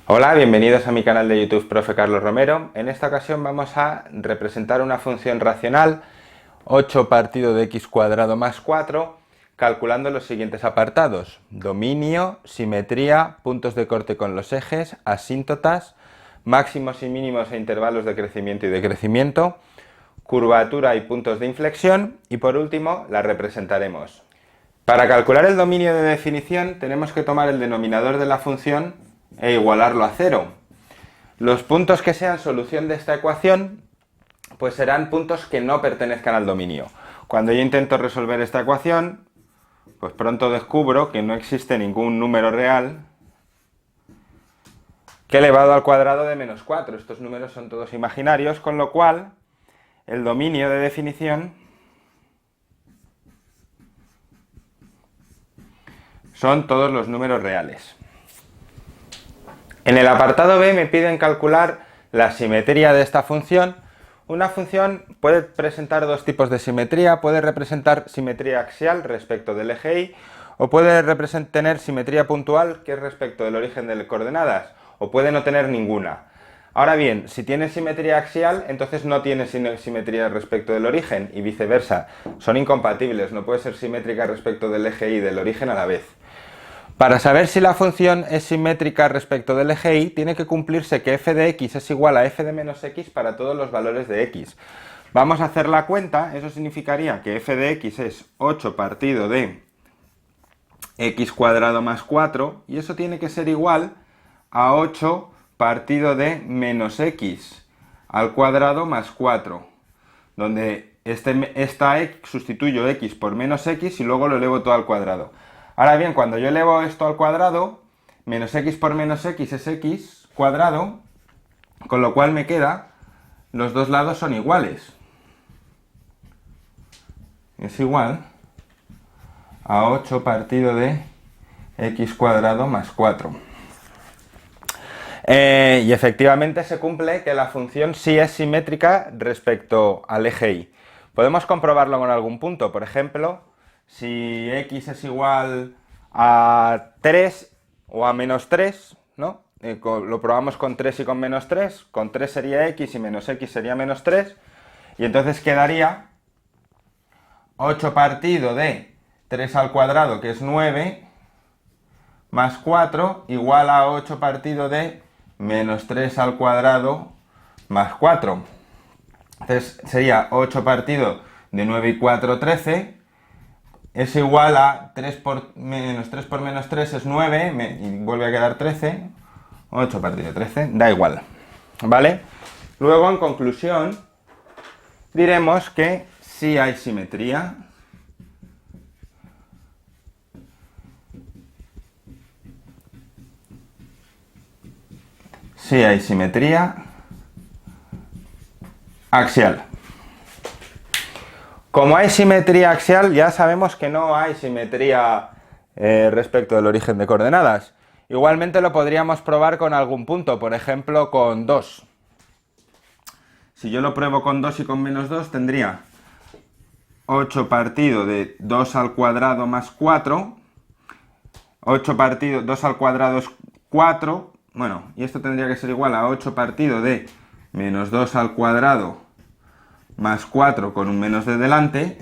Hola, bienvenidos a mi canal de YouTube Profe Carlos Romero. En esta ocasión vamos a representar una función racional 8 partido de x cuadrado más 4 calculando los siguientes apartados: dominio, simetría, puntos de corte con los ejes, asíntotas, máximos y mínimos e intervalos de crecimiento y decrecimiento, curvatura y puntos de inflexión y por último la representaremos. Para calcular el dominio de definición tenemos que tomar el denominador de la función e igualarlo a 0. Los puntos que sean solución de esta ecuación pues serán puntos que no pertenezcan al dominio. Cuando yo intento resolver esta ecuación, pues pronto descubro que no existe ningún número real que elevado al cuadrado de menos 4. Estos números son todos imaginarios, con lo cual el dominio de definición son todos los números reales. En el apartado B me piden calcular la simetría de esta función. Una función puede presentar dos tipos de simetría: puede representar simetría axial respecto del eje Y, o puede tener simetría puntual, que es respecto del origen de coordenadas, o puede no tener ninguna. Ahora bien, si tiene simetría axial, entonces no tiene simetría respecto del origen, y viceversa. Son incompatibles, no puede ser simétrica respecto del eje Y y del origen a la vez. Para saber si la función es simétrica respecto del eje Y, tiene que cumplirse que f de x es igual a f de menos x para todos los valores de x. Vamos a hacer la cuenta. Eso significaría que f de x es 8 partido de x cuadrado más 4, y eso tiene que ser igual a 8 partido de menos x al cuadrado más 4, donde esta x sustituyo x por menos x y luego lo elevo todo al cuadrado. Ahora bien, cuando yo elevo esto al cuadrado, menos x por menos x es x cuadrado, con lo cual me queda, los dos lados son iguales. Es igual a 8 partido de x cuadrado más 4. Y efectivamente se cumple que la función sí es simétrica respecto al eje Y. Podemos comprobarlo con algún punto. Por ejemplo, si x es igual a 3 o a menos 3, ¿no? Lo probamos con 3 y con menos 3. Con 3 sería x y menos x sería menos 3. Y entonces quedaría 8 partido de 3 al cuadrado, que es 9, más 4, igual a 8 partido de menos 3 al cuadrado más 4. Entonces sería 8 partido de 9 y 4, 13. Es igual a 3 por menos 3 es 9, y vuelve a quedar 13. 8 partido de 13, da igual, ¿vale? Luego, en conclusión, diremos que sí hay simetría. Sí hay simetría axial. Como hay simetría axial, ya sabemos que no hay simetría respecto del origen de coordenadas. Igualmente lo podríamos probar con algún punto, por ejemplo con 2. Si yo lo pruebo con 2 y con menos 2, tendría 8 partido de 2 al cuadrado más 4. 8 partido, 2 al cuadrado es 4. Bueno, y esto tendría que ser igual a 8 partido de menos 2 al cuadrado más 4 con un menos de delante.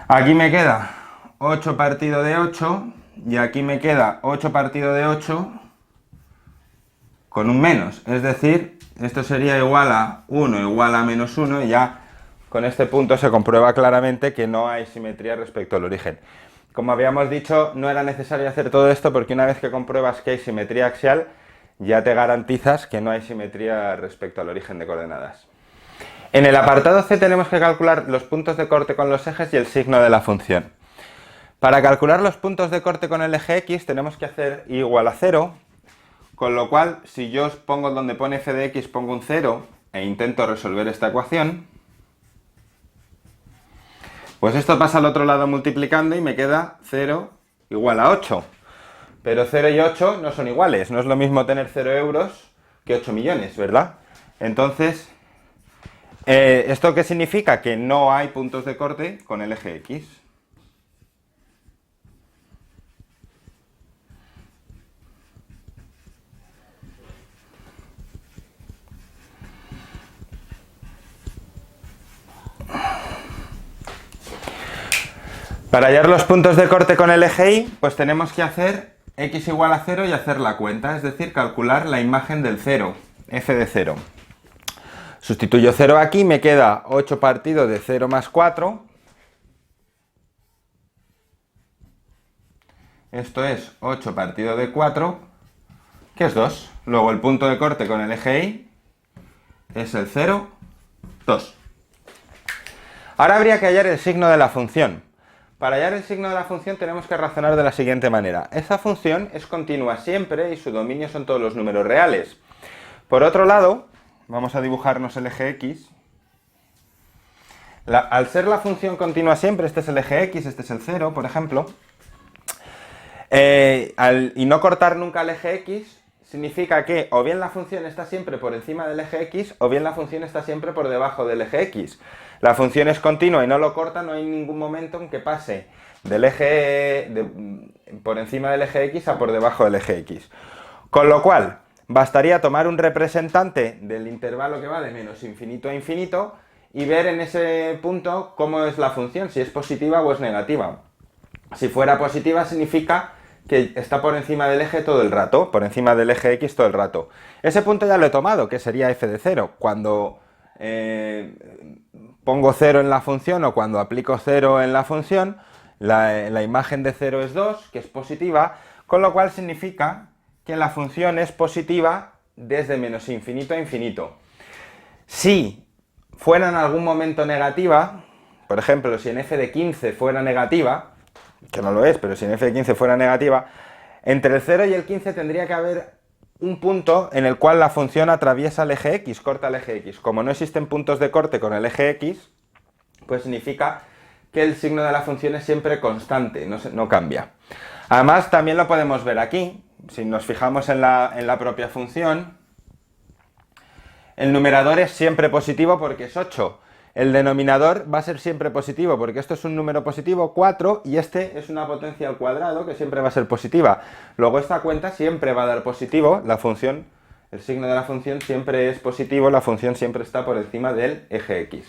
Aquí me queda 8 partido de 8 y aquí me queda 8 partido de 8 con un menos. Es decir, esto sería igual a 1 igual a menos 1, y ya con este punto se comprueba claramente que no hay simetría respecto al origen. Como habíamos dicho, no era necesario hacer todo esto porque una vez que compruebas que hay simetría axial, ya te garantizas que no hay simetría respecto al origen de coordenadas. En el apartado C tenemos que calcular los puntos de corte con los ejes y el signo de la función. Para calcular los puntos de corte con el eje X tenemos que hacer y igual a 0, con lo cual si yo pongo donde pone f de x, pongo un 0 e intento resolver esta ecuación, pues esto pasa al otro lado multiplicando y me queda 0 igual a 8. Pero 0 y 8 no son iguales, no es lo mismo tener 0 euros que 8 millones, ¿verdad? Entonces, ¿esto qué significa? Que no hay puntos de corte con el eje X. Para hallar los puntos de corte con el eje Y, pues tenemos que hacer x igual a 0 y hacer la cuenta, es decir, calcular la imagen del 0, f de 0. Sustituyo 0 aquí, me queda 8 partido de 0 más 4. Esto es 8 partido de 4, que es 2. Luego el punto de corte con el eje Y es el 0, 2. Ahora habría que hallar el signo de la función. Para hallar el signo de la función tenemos que razonar de la siguiente manera. Esta función es continua siempre y su dominio son todos los números reales. Por otro lado, vamos a dibujarnos el eje X. Al ser la función continua siempre, este es el eje X, este es el 0, por ejemplo, y no cortar nunca el eje X, significa que o bien la función está siempre por encima del eje X, o bien la función está siempre por debajo del eje X. La función es continua y no lo corta, no hay ningún momento en que pase del por encima del eje X a por debajo del eje X. Con lo cual, bastaría tomar un representante del intervalo que va de menos infinito a infinito y ver en ese punto cómo es la función, si es positiva o es negativa. Si fuera positiva significa que está por encima del eje todo el rato, por encima del eje X todo el rato. Ese punto ya lo he tomado, que sería f de 0. Cuando pongo 0 en la función o cuando aplico 0 en la función, la imagen de 0 es 2, que es positiva, con lo cual significa que la función es positiva desde menos infinito a infinito. Si fuera en algún momento negativa, por ejemplo, si en f de 15 fuera negativa, que no lo es, pero si en f de 15 fuera negativa, entre el 0 y el 15 tendría que haber un punto en el cual la función atraviesa el eje X, corta el eje X. Como no existen puntos de corte con el eje X, pues significa que el signo de la función es siempre constante, no cambia. Además, también lo podemos ver aquí, si nos fijamos en la propia función, el numerador es siempre positivo porque es 8. El denominador va a ser siempre positivo porque esto es un número positivo, 4, y este es una potencia al cuadrado que siempre va a ser positiva. Luego esta cuenta siempre va a dar positivo, la función, el signo de la función siempre es positivo, la función siempre está por encima del eje X.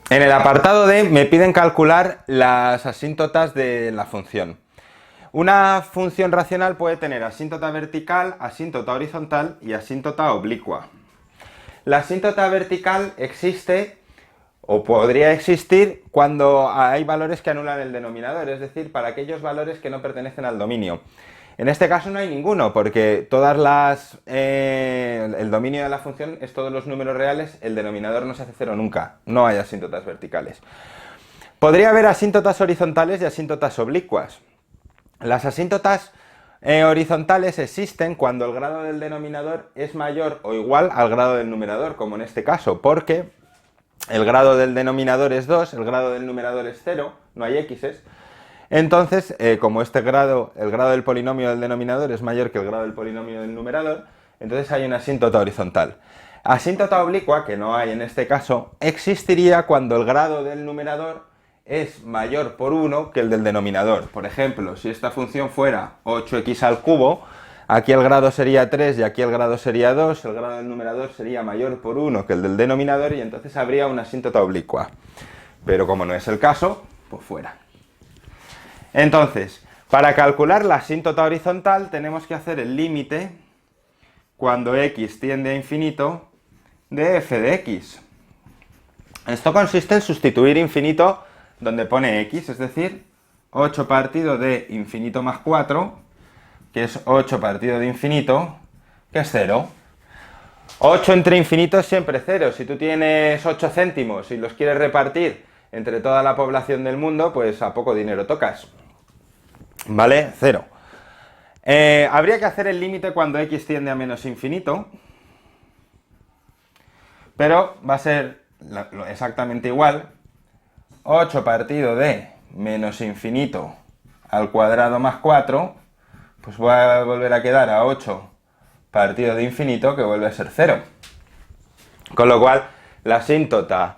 En el apartado D me piden calcular las asíntotas de la función. Una función racional puede tener asíntota vertical, asíntota horizontal y asíntota oblicua. La asíntota vertical existe o podría existir cuando hay valores que anulan el denominador, es decir, para aquellos valores que no pertenecen al dominio. En este caso no hay ninguno, porque el dominio de la función es todos los números reales, el denominador no se hace cero nunca, no hay asíntotas verticales. Podría haber asíntotas horizontales y asíntotas oblicuas. Las asíntotas horizontales existen cuando el grado del denominador es mayor o igual al grado del numerador, como en este caso, porque el grado del denominador es 2, el grado del numerador es 0, no hay x's. Entonces, como el grado del polinomio del denominador es mayor que el grado del polinomio del numerador, entonces hay una asíntota horizontal. Asíntota oblicua, que no hay en este caso, existiría cuando el grado del numerador es mayor por 1 que el del denominador. Por ejemplo, si esta función fuera 8x al cubo, aquí el grado sería 3 y aquí el grado sería 2, el grado del numerador sería mayor por 1 que el del denominador y entonces habría una asíntota oblicua. Pero como no es el caso, pues fuera. Entonces, para calcular la asíntota horizontal tenemos que hacer el límite cuando x tiende a infinito de f de x. Esto consiste en sustituir infinito donde pone x, es decir, 8 partido de infinito más 4, que es 8 partido de infinito, que es 0. 8 entre infinito es siempre 0. Si tú tienes 8 céntimos y los quieres repartir entre toda la población del mundo, pues a poco dinero tocas. ¿Vale? 0. Habría que hacer el límite cuando x tiende a menos infinito, pero va a ser exactamente igual. 8 partido de menos infinito al cuadrado más 4, pues va a volver a quedar a 8 partido de infinito, que vuelve a ser 0. Con lo cual, la asíntota,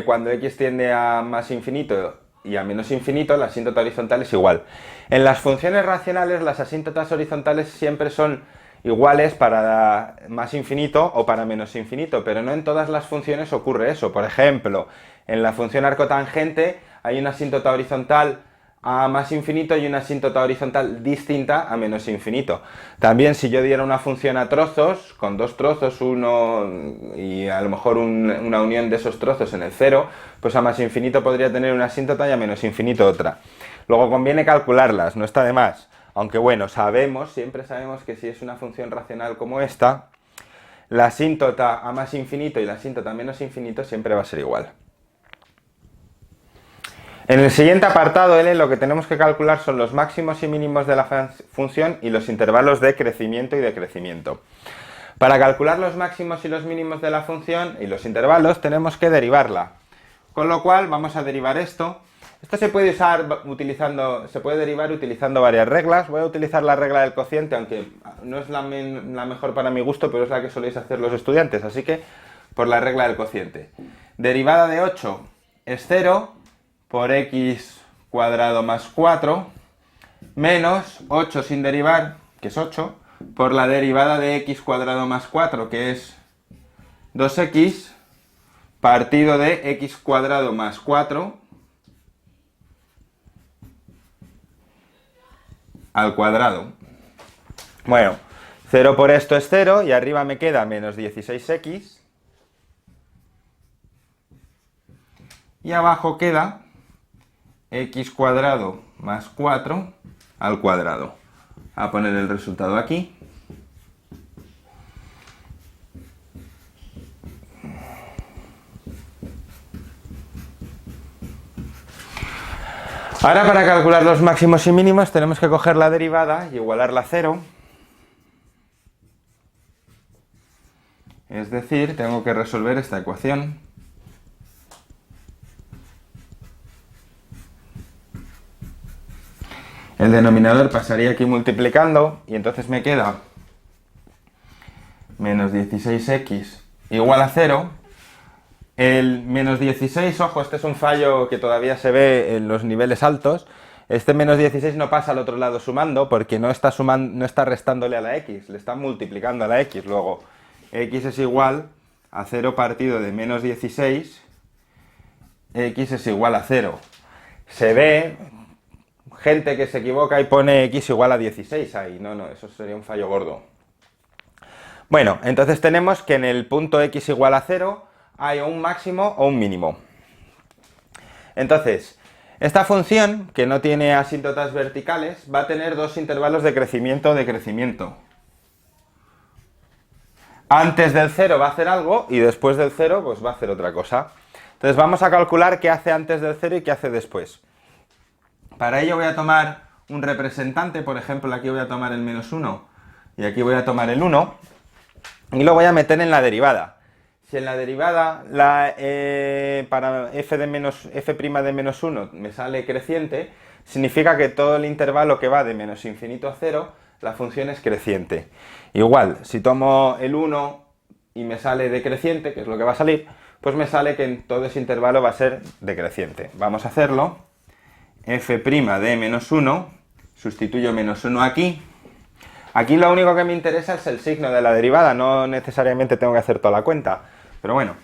cuando x tiende a más infinito y a menos infinito, la asíntota horizontal es igual. En las funciones racionales, las asíntotas horizontales siempre son iguales para más infinito o para menos infinito, pero no en todas las funciones ocurre eso. Por ejemplo, en la función arcotangente hay una asíntota horizontal a más infinito y una asíntota horizontal distinta a menos infinito. También si yo diera una función a trozos, con dos trozos, uno y a lo mejor una unión de esos trozos en el cero, pues a más infinito podría tener una asíntota y a menos infinito otra. Luego conviene calcularlas, no está de más. Aunque bueno, siempre sabemos que si es una función racional como esta, la asíntota a más infinito y la asíntota a menos infinito siempre va a ser igual. En el siguiente apartado, L, lo que tenemos que calcular son los máximos y mínimos de la función y los intervalos de crecimiento y decrecimiento. Para calcular los máximos y los mínimos de la función y los intervalos tenemos que derivarla. Con lo cual vamos a derivar esto. Esto se puede derivar utilizando varias reglas. Voy a utilizar la regla del cociente, aunque no es la mejor para mi gusto, pero es la que soléis hacer los estudiantes, así que por la regla del cociente. Derivada de 8 es 0 por x cuadrado más 4 menos 8 sin derivar, que es 8, por la derivada de x cuadrado más 4, que es 2x, partido de x cuadrado más 4 al cuadrado. Bueno, 0 por esto es 0 y arriba me queda menos 16x. Y abajo queda x cuadrado más 4 al cuadrado. A poner el resultado aquí. Ahora para calcular los máximos y mínimos tenemos que coger la derivada y igualarla a 0. Es decir, tengo que resolver esta ecuación. El denominador pasaría aquí multiplicando y entonces me queda menos 16x igual a 0. El menos 16, ojo, este es un fallo que todavía se ve en los niveles altos. Este menos 16 no pasa al otro lado sumando porque no está restándole a la x, le está multiplicando a la x. Luego, x es igual a 0 partido de menos 16, x es igual a 0. Se ve gente que se equivoca y pone x igual a 16 ahí. No, eso sería un fallo gordo. Bueno, entonces tenemos que en el punto x igual a 0 hay un máximo o un mínimo. Entonces, esta función, que no tiene asíntotas verticales, va a tener dos intervalos de crecimiento o decrecimiento. Antes del 0 va a hacer algo y después del 0 pues va a hacer otra cosa. Entonces vamos a calcular qué hace antes del 0 y qué hace después. Para ello voy a tomar un representante, por ejemplo aquí voy a tomar el menos 1 y aquí voy a tomar el 1 y lo voy a meter en la derivada. Si en la derivada para f de menos 1 me sale creciente, significa que todo el intervalo que va de menos infinito a 0, la función es creciente. Igual, si tomo el 1 y me sale decreciente, que es lo que va a salir, pues me sale que en todo ese intervalo va a ser decreciente. Vamos a hacerlo. F' de menos 1, sustituyo menos 1 aquí. Aquí lo único que me interesa es el signo de la derivada, no necesariamente tengo que hacer toda la cuenta. Pero bueno,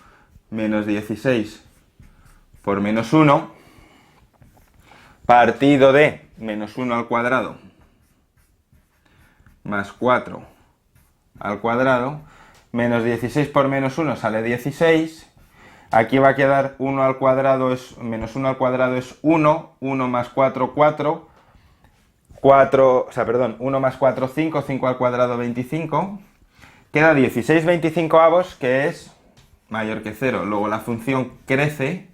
menos 16 por menos 1, partido de menos 1 al cuadrado más 4 al cuadrado, menos 16 por menos 1 sale 16, aquí va a quedar 1 al cuadrado menos 1 al cuadrado es 1, 1 más 4, 4, 1 más 4, 5, 5 al cuadrado 25, queda 16 25avos, que es mayor que 0. Luego la función crece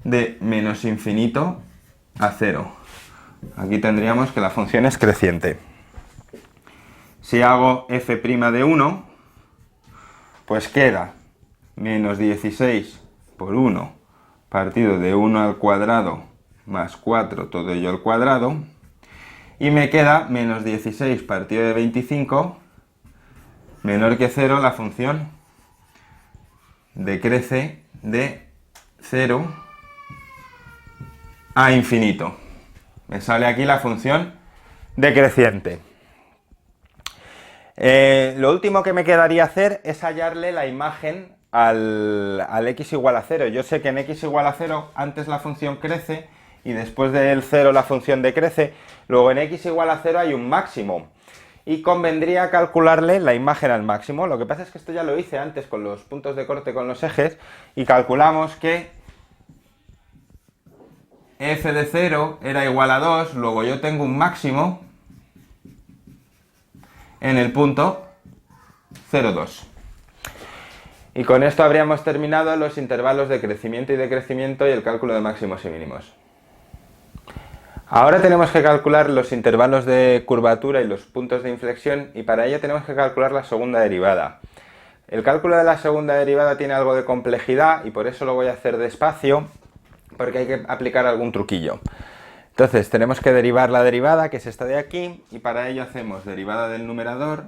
de menos infinito a 0. Aquí tendríamos que la función es creciente. Si hago f' de 1, pues queda menos 16 por 1 partido de 1 al cuadrado más 4, todo ello al cuadrado, y me queda menos 16 partido de 25 menor que 0, la función decrece de 0 a infinito. Me sale aquí la función decreciente. Lo último que me quedaría hacer es hallarle la imagen al x igual a 0. Yo sé que en x igual a 0 antes la función crece y después del 0 la función decrece. Luego en x igual a 0 hay un máximo y convendría calcularle la imagen al máximo. Lo que pasa es que esto ya lo hice antes con los puntos de corte con los ejes y calculamos que f de 0 era igual a 2, luego yo tengo un máximo en el punto 0, 2. Y con esto habríamos terminado los intervalos de crecimiento y decrecimiento y el cálculo de máximos y mínimos. Ahora tenemos que calcular los intervalos de curvatura y los puntos de inflexión y para ello tenemos que calcular la segunda derivada. El cálculo de la segunda derivada tiene algo de complejidad y por eso lo voy a hacer despacio porque hay que aplicar algún truquillo. Entonces tenemos que derivar la derivada, que es esta de aquí, y para ello hacemos derivada del numerador,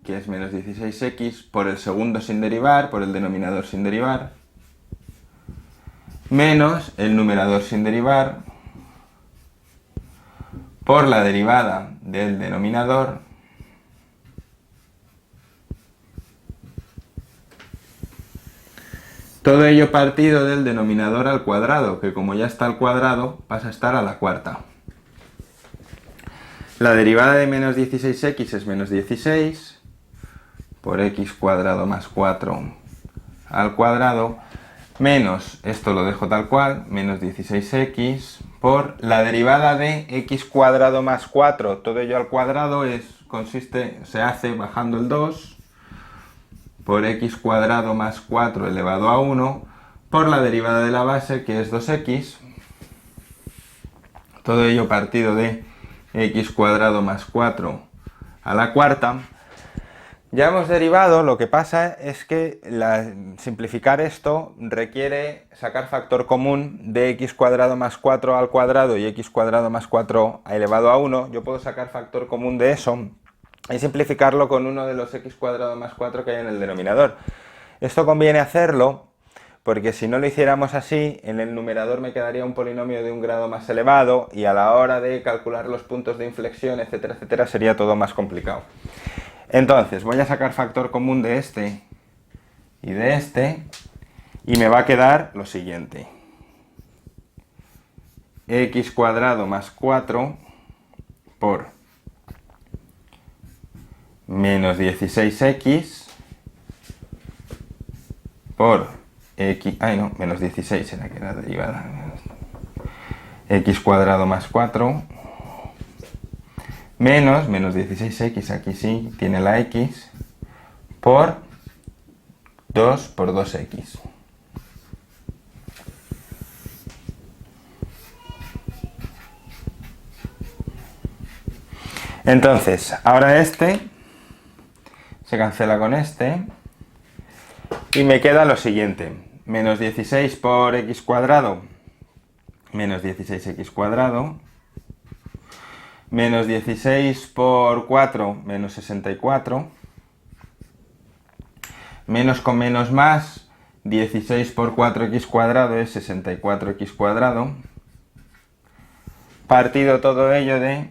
que es menos 16x, por el segundo sin derivar, por el denominador sin derivar, menos el numerador sin derivar, por la derivada del denominador, todo ello partido del denominador al cuadrado, que como ya está al cuadrado, pasa a estar a la cuarta. La derivada de menos 16x es menos 16, por x cuadrado más 4 al cuadrado, menos, esto lo dejo tal cual, menos 16x, por la derivada de x cuadrado más 4, todo ello al cuadrado, se hace bajando el 2, por x cuadrado más 4 elevado a 1, por la derivada de la base, que es 2x, todo ello partido de x cuadrado más 4 a la cuarta. Ya hemos derivado, lo que pasa es que simplificar esto requiere sacar factor común de x cuadrado más 4 al cuadrado y x cuadrado más 4 elevado a 1. Yo puedo sacar factor común de eso y simplificarlo con uno de los x cuadrado más 4 que hay en el denominador. Esto conviene hacerlo porque si no lo hiciéramos así, en el numerador me quedaría un polinomio de un grado más elevado y a la hora de calcular los puntos de inflexión, etcétera, etcétera, sería todo más complicado. Entonces, voy a sacar factor común de este y de este, y me va a quedar lo siguiente. X cuadrado más 4 por menos 16x por x... menos 16 era que era derivada. X cuadrado más 4... menos 16x, aquí sí, tiene la x, por 2 por 2x. Entonces, ahora este se cancela con este y me queda lo siguiente, menos 16 por x cuadrado, menos 16x cuadrado, menos 16 por 4, menos 64, menos con menos más, 16 por 4x cuadrado es 64x cuadrado, partido todo ello de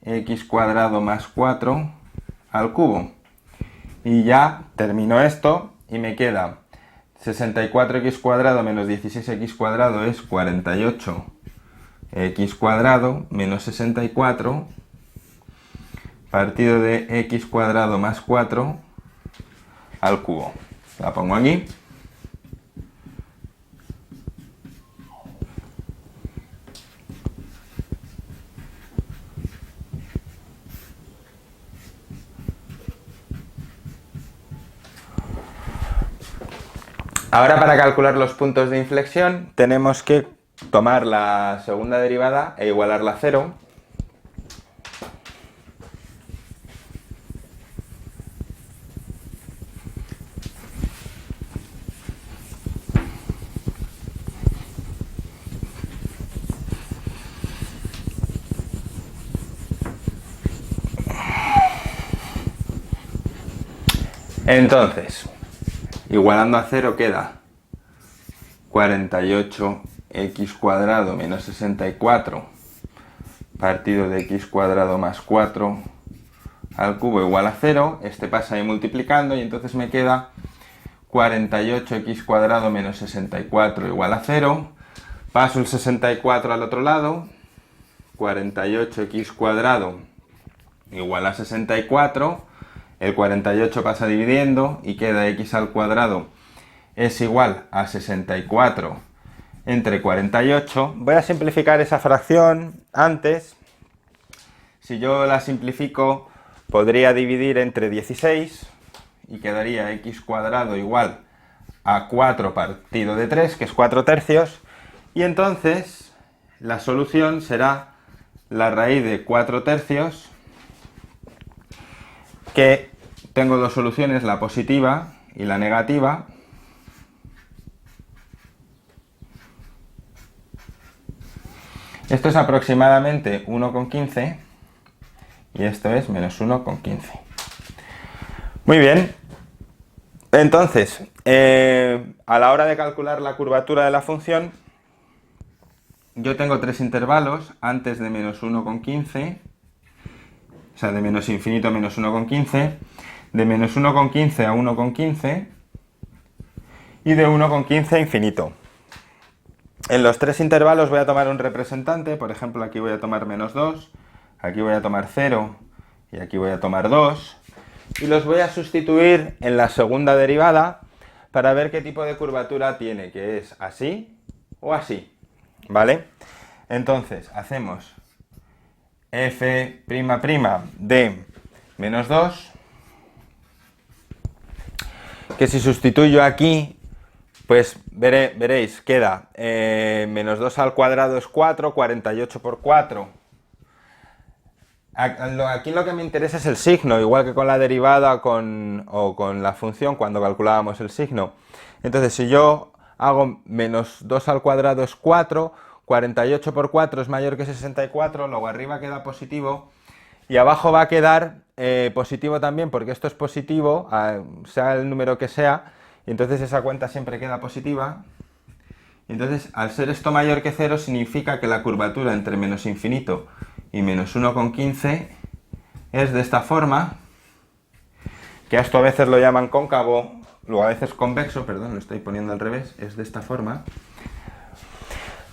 x cuadrado más 4 al cubo. Y ya termino esto y me queda 64x cuadrado menos 16x cuadrado es 48 x cuadrado menos 64 partido de x cuadrado más 4 al cubo. La pongo aquí. Ahora para calcular los puntos de inflexión tenemos que tomar la segunda derivada e igualarla a 0. Entonces, igualando a 0 queda 48x cuadrado menos 64 partido de x cuadrado más 4 al cubo igual a 0, este pasa ahí multiplicando y entonces me queda 48x cuadrado menos 64 igual a 0. Paso el 64 al otro lado, 48x cuadrado igual a 64, el 48 pasa dividiendo y queda x al cuadrado es igual a 64 entre 48. Voy a simplificar esa fracción antes. Si yo la simplifico, podría dividir entre 16 y quedaría x cuadrado igual a 4 partido de 3, que es 4 tercios, y entonces la solución será la raíz de 4 tercios, que tengo dos soluciones, la positiva y la negativa. Esto es aproximadamente 1,15 y esto es menos 1,15. Muy bien. Entonces, a la hora de calcular la curvatura de la función, yo tengo tres intervalos antes de menos 1,15, o sea, de menos infinito a menos 1,15, de menos 1,15 a 1,15 y de 1,15 a infinito. En los tres intervalos voy a tomar un representante, por ejemplo, aquí voy a tomar menos 2, aquí voy a tomar 0 y aquí voy a tomar 2, y los voy a sustituir en la segunda derivada para ver qué tipo de curvatura tiene, que es así o así, ¿vale? Entonces, hacemos f' de menos 2, que si sustituyo aquí, pues veréis, queda menos 2 al cuadrado es 4, 48 por 4. Aquí lo que me interesa es el signo, igual que con la derivada o con la función cuando calculábamos el signo. Entonces, si yo hago menos 2 al cuadrado es 4, 48 por 4 es mayor que 64, luego arriba queda positivo y abajo va a quedar positivo también, porque esto es positivo, sea el número que sea, y entonces esa cuenta siempre queda positiva. Entonces, al ser esto mayor que 0, significa que la curvatura entre menos infinito y menos 1,15 es de esta forma, que a esto a veces lo llaman cóncavo, luego a veces convexo, perdón, lo estoy poniendo al revés, es de esta forma.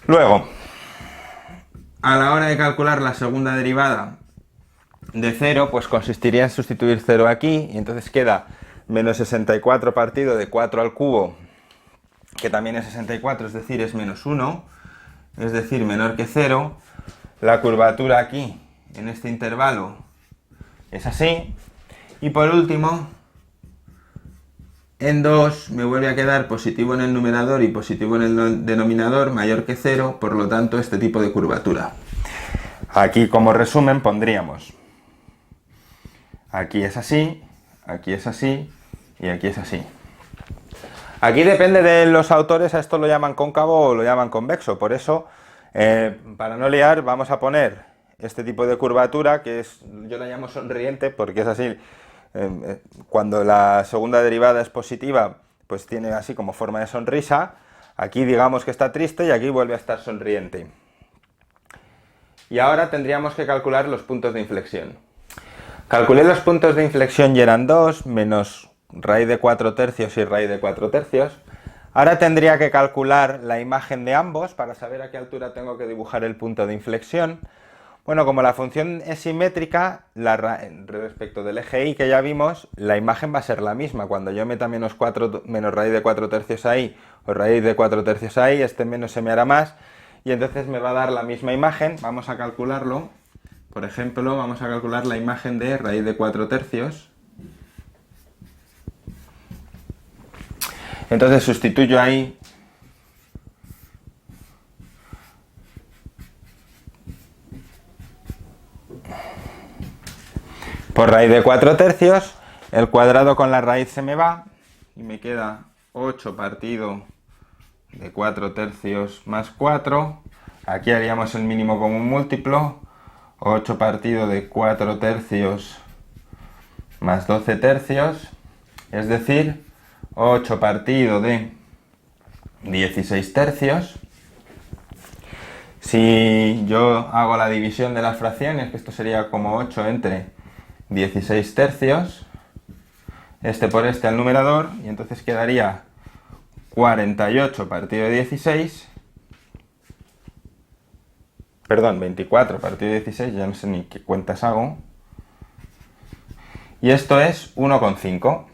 Luego, a la hora de calcular la segunda derivada de 0, pues consistiría en sustituir 0 aquí, y entonces queda menos 64 partido de 4 al cubo, que también es 64, es decir, es menos 1, es decir, menor que 0. La curvatura aquí, en este intervalo, es así. Y por último, en 2 me vuelve a quedar positivo en el numerador y positivo en el denominador, mayor que 0, por lo tanto, este tipo de curvatura. Aquí, como resumen, pondríamos: aquí es así, aquí es así y aquí es así. Aquí depende de los autores, a esto lo llaman cóncavo o lo llaman convexo, por eso, para no liar, vamos a poner este tipo de curvatura, que es, yo la llamo sonriente, porque es así, cuando la segunda derivada es positiva, pues tiene así como forma de sonrisa, aquí digamos que está triste y aquí vuelve a estar sonriente. Y ahora tendríamos que calcular los puntos de inflexión. Calculé los puntos de inflexión y eran 2, menos raíz de 4 tercios y raíz de 4 tercios. Ahora tendría que calcular la imagen de ambos para saber a qué altura tengo que dibujar el punto de inflexión. Bueno, como la función es simétrica, respecto del eje y que ya vimos, la imagen va a ser la misma. Cuando yo meta menos raíz de 4 tercios ahí o raíz de 4 tercios ahí, este menos se me hará más y entonces me va a dar la misma imagen. Vamos a calcularlo. Por ejemplo, vamos a calcular la imagen de raíz de 4 tercios. Entonces sustituyo ahí por raíz de 4 tercios, el cuadrado con la raíz se me va y me queda 8 partido de 4 tercios más 4. Aquí haríamos el mínimo común múltiplo, 8 partido de 4 tercios más 12 tercios, es decir, 8 partido de 16 tercios. Si yo hago la división de las fracciones, que esto sería como 8 entre 16 tercios, este por este al numerador, y entonces quedaría 48 partido de 16, perdón, 24 partido de 16, ya no sé ni qué cuentas hago, y esto es 1,5.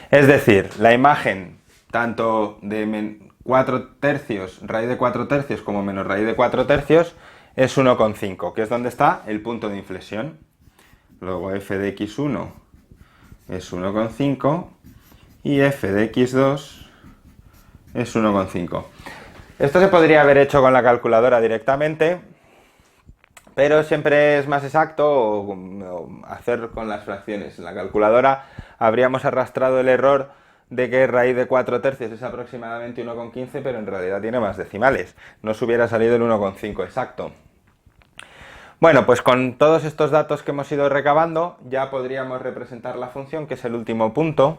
Es decir, la imagen tanto de 4 tercios, raíz de 4 tercios, como menos raíz de 4 tercios, es 1,5, que es donde está el punto de inflexión. Luego f de x1 es 1,5 y f de x2 es 1,5. Esto se podría haber hecho con la calculadora directamente, pero siempre es más exacto hacer con las fracciones. En la calculadora habríamos arrastrado el error de que raíz de 4 tercios es aproximadamente 1,15, pero en realidad tiene más decimales. No se hubiera salido el 1,5 exacto. Bueno, pues con todos estos datos que hemos ido recabando, ya podríamos representar la función, que es el último punto.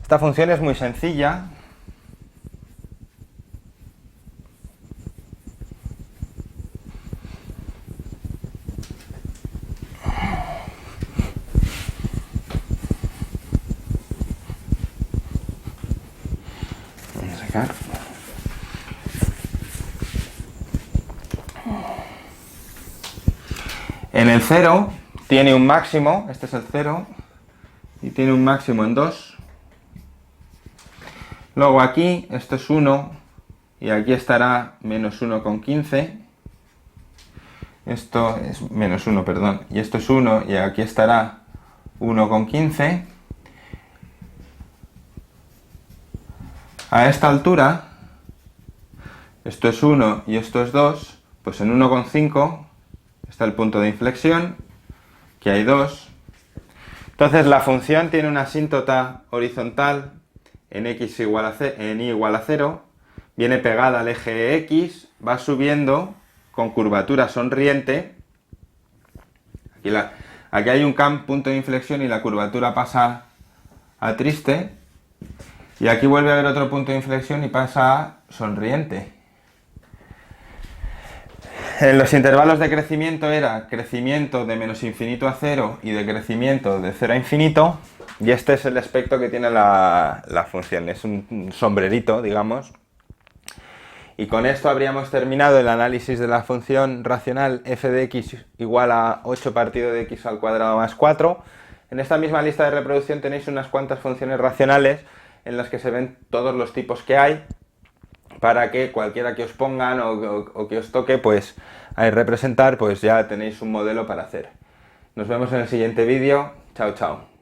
Esta función es muy sencilla. Vamos a sacar. En el 0 tiene un máximo, este es el 0, y tiene un máximo en 2. Luego aquí, esto es 1, y aquí estará menos 1,15. Esto es menos 1, perdón, y esto es 1, y aquí estará 1,15. A esta altura, esto es 1 y esto es 2, pues en 1,5 está el punto de inflexión, que hay 2. Entonces la función tiene una asíntota horizontal en x igual a en y igual a 0, viene pegada al eje x, va subiendo con curvatura sonriente. Aquí hay un punto de inflexión y la curvatura pasa a triste, y aquí vuelve a haber otro punto de inflexión y pasa a sonriente. En los intervalos de crecimiento era crecimiento de menos infinito a 0 y de crecimiento de 0 a infinito, y este es el aspecto que tiene la función, es un sombrerito, digamos. Y con esto habríamos terminado el análisis de la función racional f de x igual a 8 partido de x al cuadrado más 4. En esta misma lista de reproducción tenéis unas cuantas funciones racionales en las que se ven todos los tipos que hay, para que cualquiera que os pongan o que os toque, pues a representar, pues ya tenéis un modelo para hacer. Nos vemos en el siguiente vídeo. Chao, chao.